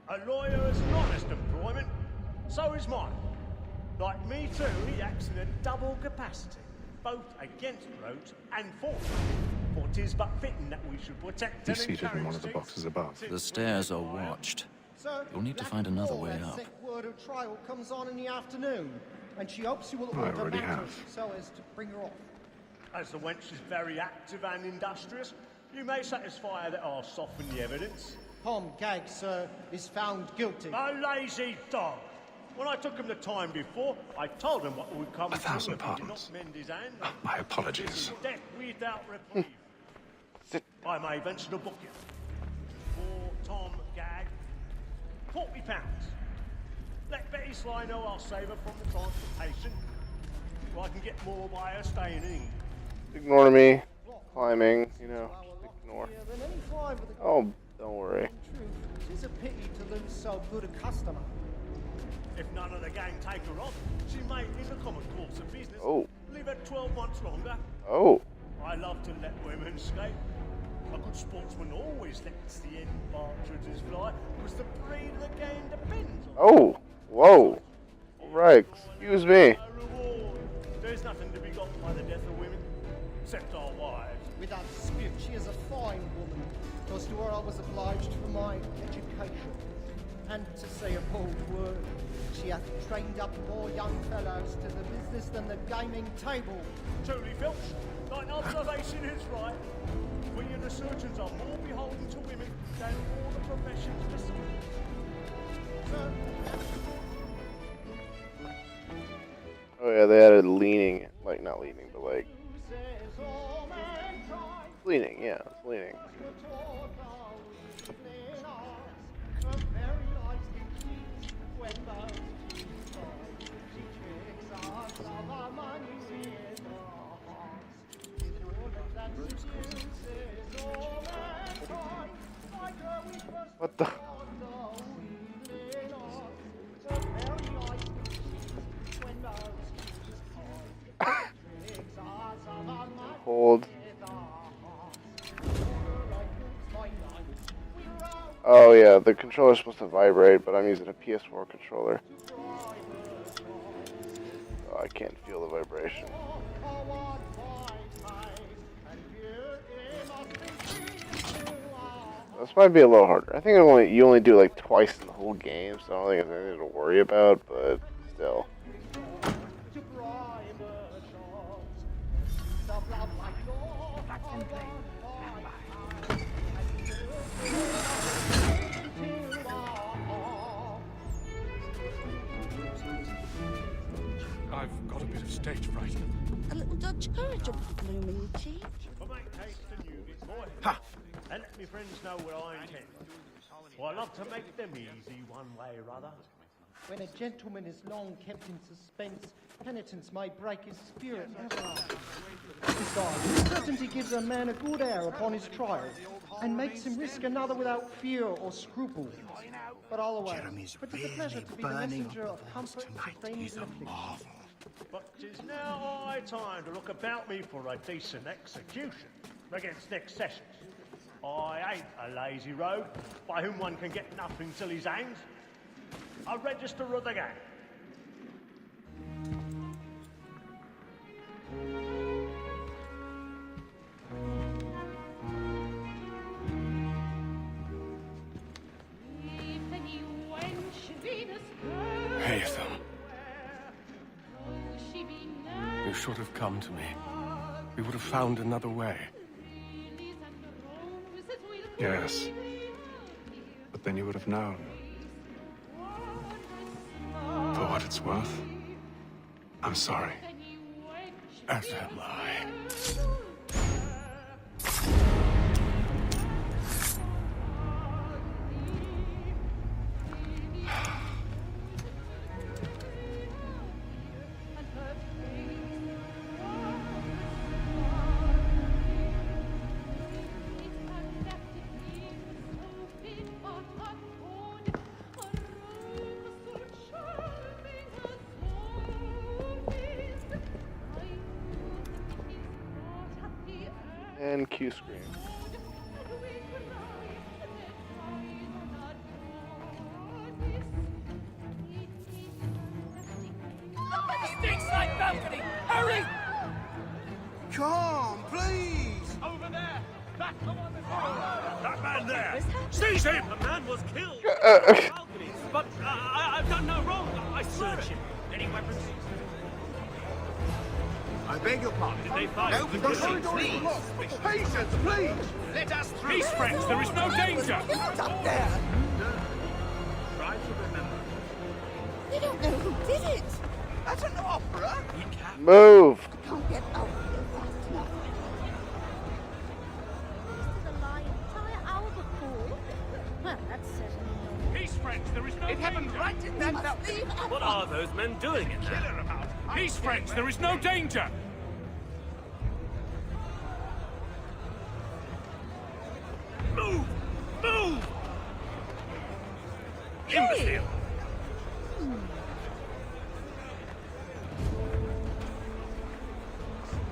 A lawyer is an honest employment, so is mine. Like me too, he acts in a double capacity, both against roads and for them. For 'tis but fitting that we should protect Be and seated in encourage one of the these boxes above. The stairs are watched. You'll need to find another way up. Word of trial comes on in the afternoon, and she hopes you will I order already matters have. so as to bring her off. As the wench is very active and industrious, you may satisfy her that I'll soften the evidence. Tom Gag, sir, is found guilty. A lazy dog! When I took him the time before, I told him what would come to 1,000 if he did not pardons. mend his hand. My apologies. Death without reprieve. I may venture to book you. For Tom Gag, £40. Let Betty Sly know I'll save her from the transportation. So I can get more by her staying in England. Ignore me. Climbing, you know, just ignore. Yeah, than any five with a Oh, don't worry. In truth, it is a pity to lose so good a customer. If none of the gang take her off, she may, in the common course of business, Oh. leave her 12 months longer. Oh. I love to let women escape. A good sportsman always lets the end partridges fly, because the breed of the game depends on Oh. Whoa. Right, excuse me. a reward. There's nothing to be got by the death of women, except our wives. Without dispute, she is a fine woman. Because to her I was obliged for my education. And to say a bold word, she hath trained up more young fellows to the business than the gaming table. Truly, Filch, thine observation is right. We and the surgeons are more beholden to women than all the professions besides. Sir, Oh yeah, they added leaning. Like, not leaning, but like... Leaning, yeah, it's leaning. What the? Hold. Oh yeah, the controller's supposed to vibrate, but I'm using a PS4 controller. Oh, I can't feel the vibration. This might be a little harder. I think you only do like twice in the whole game, so I don't think it's anything to worry about, but still. I've got a bit of stage fright. A little Dutch courage of the blooming cheek. but make haste and you get boy. Ha! And let me friends know what I intend. For I love to make them easy one way or other. When a gentleman is long kept in suspense, penitence may break his spirit. Besides, certainty gives a man a good air upon his trial, and makes him risk another without fear or scruple. But I'll away. But it's a pleasure to be the messenger of comfort to friends in affliction. But 'tis now high time to look about me for a decent execution against next sessions. I ain't a lazy rogue by whom one can get nothing till he's hanged. A register of the gang. Haytham, you should have come to me. We would have found another way. Yes. But then you would have known. For what it's worth, I'm sorry. As am I. And Q screen. calm, please. Over there! That man there! Seize him! The man was killed! But I've done no wrong. I search him. Any weapons? I beg your pardon. Did they fire? Open the corridor, please. Patience, please. Let us through. Peace, friends! There is no danger! It's up there! Try to remember. We don't know who did it. That's an opera. We can. Move! Can't get out of here fast enough. This is a lie entire hour before. Well, that's certainly no. Peace, friends! There is no danger! Right in We that must leave at What are those men doing in there? Peace, friends! There is no danger! Move! Move! Imbecile!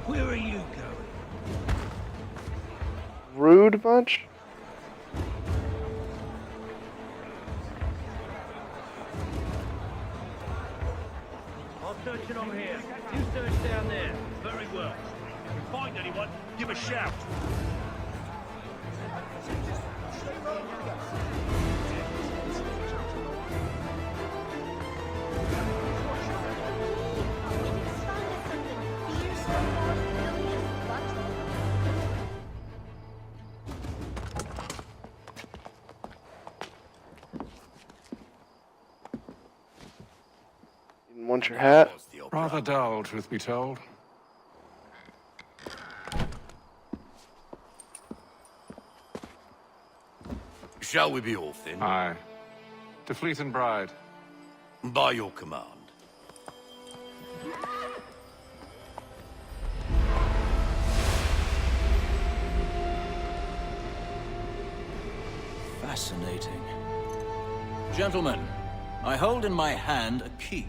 Where are you going? Rude much? I'm searching on here. You search down there. Very well. If you find anyone, give a shout. Didn't want your hat? Rather dull, truth be told. Shall we be off then? Aye. To Fleet and Bride. By your command. Fascinating. Gentlemen, I hold in my hand a key.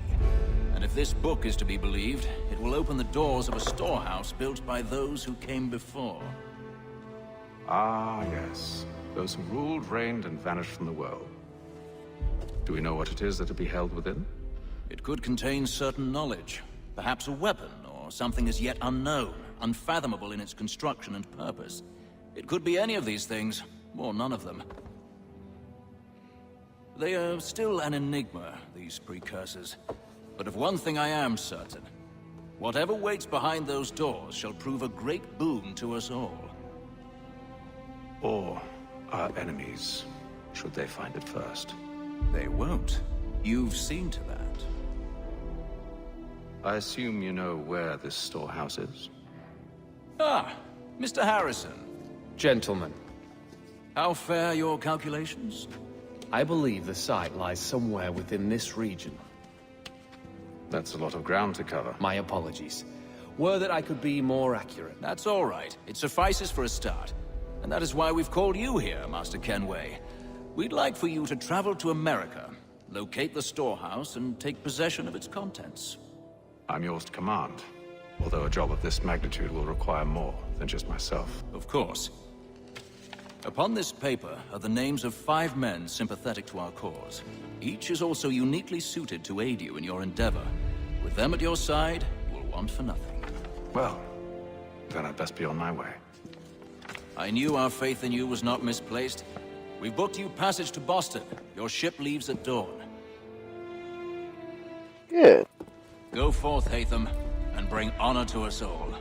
And if this book is to be believed, it will open the doors of a storehouse built by those who came before. Ah, yes. Those who ruled, reigned, and vanished from the world. Do we know what it is that will be held within? It could contain certain knowledge. Perhaps a weapon, or something as yet unknown, unfathomable in its construction and purpose. It could be any of these things, or none of them. They are still an enigma, these precursors. But of one thing I am certain. Whatever waits behind those doors shall prove a great boon to us all. Or our enemies, should they find it first. They won't. You've seen to that. I assume you know where this storehouse is? Ah, Mr. Harrison. Gentlemen, How fare your calculations? I believe the site lies somewhere within this region. That's a lot of ground to cover. My apologies. Were that I could be more accurate. That's all right. It suffices for a start. And that is why we've called you here, Master Kenway. We'd like for you to travel to America, locate the storehouse, and take possession of its contents. I'm yours to command, although a job of this magnitude will require more than just myself. Of course. Upon this paper are the names of 5 men sympathetic to our cause. Each is also uniquely suited to aid you in your endeavor. With them at your side, you will want for nothing. Well, then I'd best be on my way. I knew our faith in you was not misplaced. We've booked you passage to Boston. Your ship leaves at dawn. Good. Go forth, Hatham, and bring honor to us all.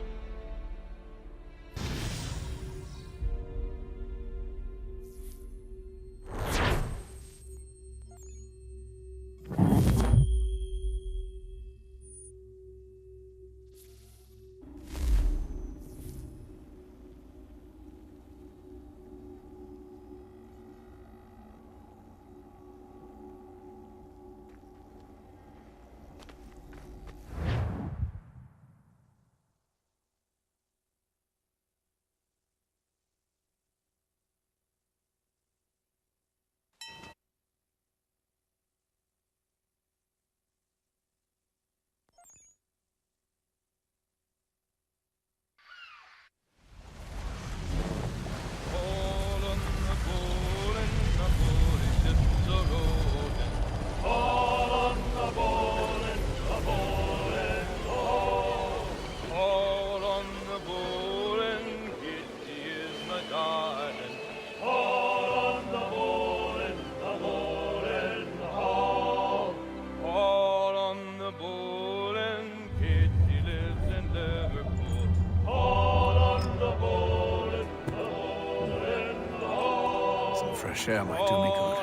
fresh air might do me good.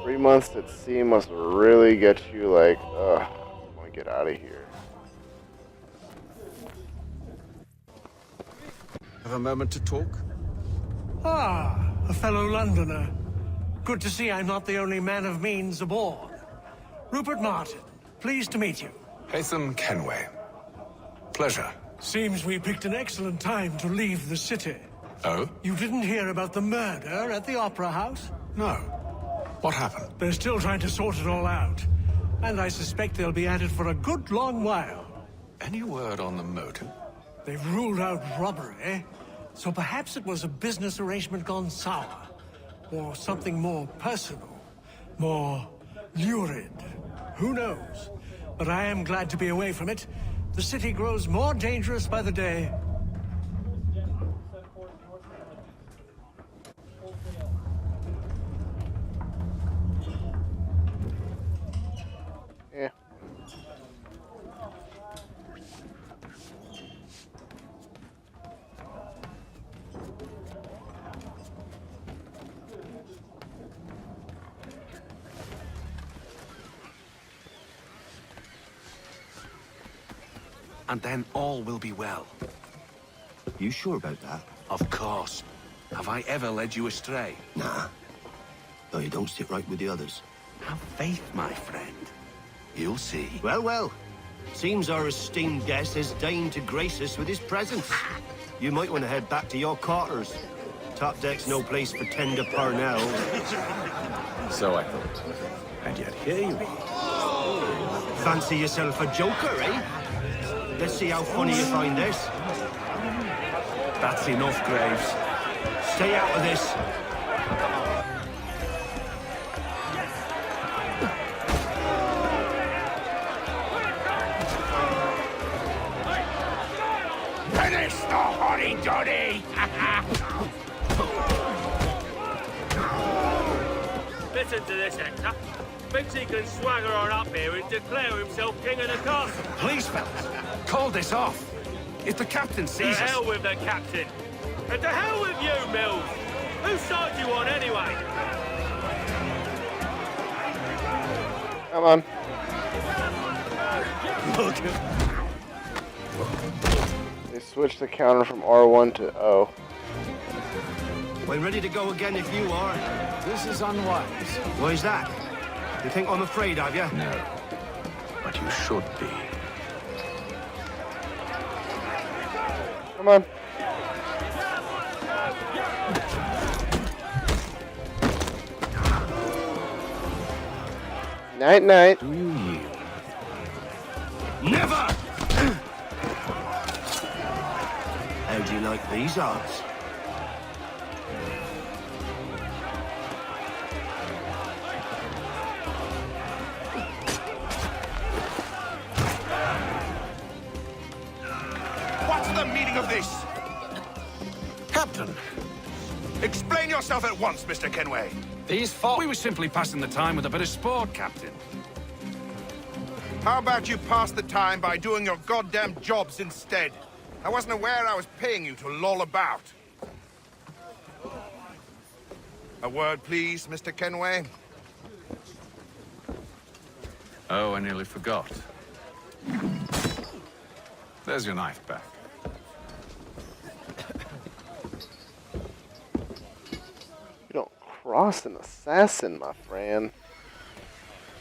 3 months at sea must really get you like, ugh, I want to get out of here. Have a moment to talk? Ah, a fellow Londoner. Good to see I'm not the only man of means aboard. Rupert Martin, pleased to meet you. Haytham Kenway. Pleasure. Seems we picked an excellent time to leave the city. Oh? You didn't hear about the murder at the Opera House? No. What happened? They're still trying to sort it all out. And I suspect they'll be at it for a good long while. Any word on the motive? They've ruled out robbery, so perhaps it was a business arrangement gone sour. Or something more personal, more lurid. Who knows? But I am glad to be away from it. The city grows more dangerous by the day. Yeah. And then all will be well. You sure about that? Of course. Have I ever led you astray? Nah. Though you don't sit right with the others. Have faith, my friend. You'll see. Well, well. Seems our esteemed guest has deigned to grace us with his presence. You might want to head back to your quarters. Top deck's no place for tender Parnell. So I thought. And yet here you are. Fancy yourself a joker, eh? Let's see how funny you find this. That's enough, Graves. Stay out of this. Finish the hotty-dotty! Listen to this, Hector. Thinks he can swagger on up here and declare himself king of the castle. Please, fellas, call this off. If the captain To sees us... hell with the captain. And to hell with you, Mills. Whose side you on, anyway? Come on. They switched the counter from R1 to O. We're ready to go again if you are. This is unwise. Why is that? You think I'm afraid of you? No. But you should be. Come on. Night, night. Do you yield? Never! How do you like these odds? What's the meaning of this? Captain! Explain yourself at once, Mr. Kenway. These four... We were simply passing the time with a bit of sport, Captain. How about you pass the time by doing your goddamn jobs instead? I wasn't aware I was paying you to loll about. A word, please, Mr. Kenway. Oh, I nearly forgot. There's your knife back. You don't cross an assassin, my friend.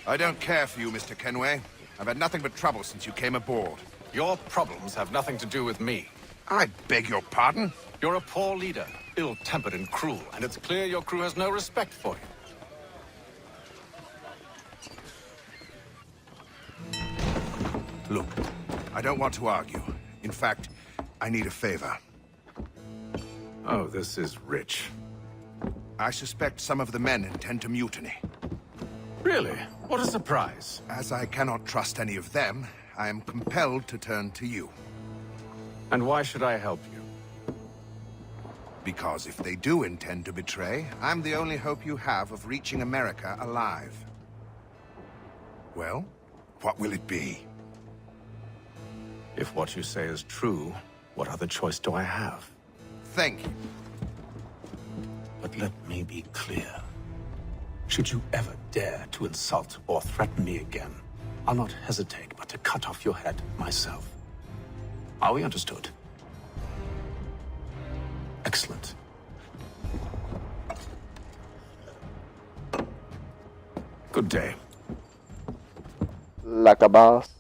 I don't care for you, Mr. Kenway. I've had nothing but trouble since you came aboard. Your problems have nothing to do with me. I beg your pardon? You're a poor leader, ill-tempered and cruel, and it's clear your crew has no respect for you. Look, I don't want to argue. In fact, I need a favor. Oh, this is rich. I suspect some of the men intend to mutiny. Really? What a surprise. As I cannot trust any of them, I am compelled to turn to you. And why should I help you? Because if they do intend to betray, I'm the only hope you have of reaching America alive. Well, what will it be? If what you say is true, What other choice do I have? Thank you. But let me be clear. Should you ever dare to insult or threaten me again, I'll not hesitate but to cut off your head myself. Are we understood? Excellent. Good day. Like a boss.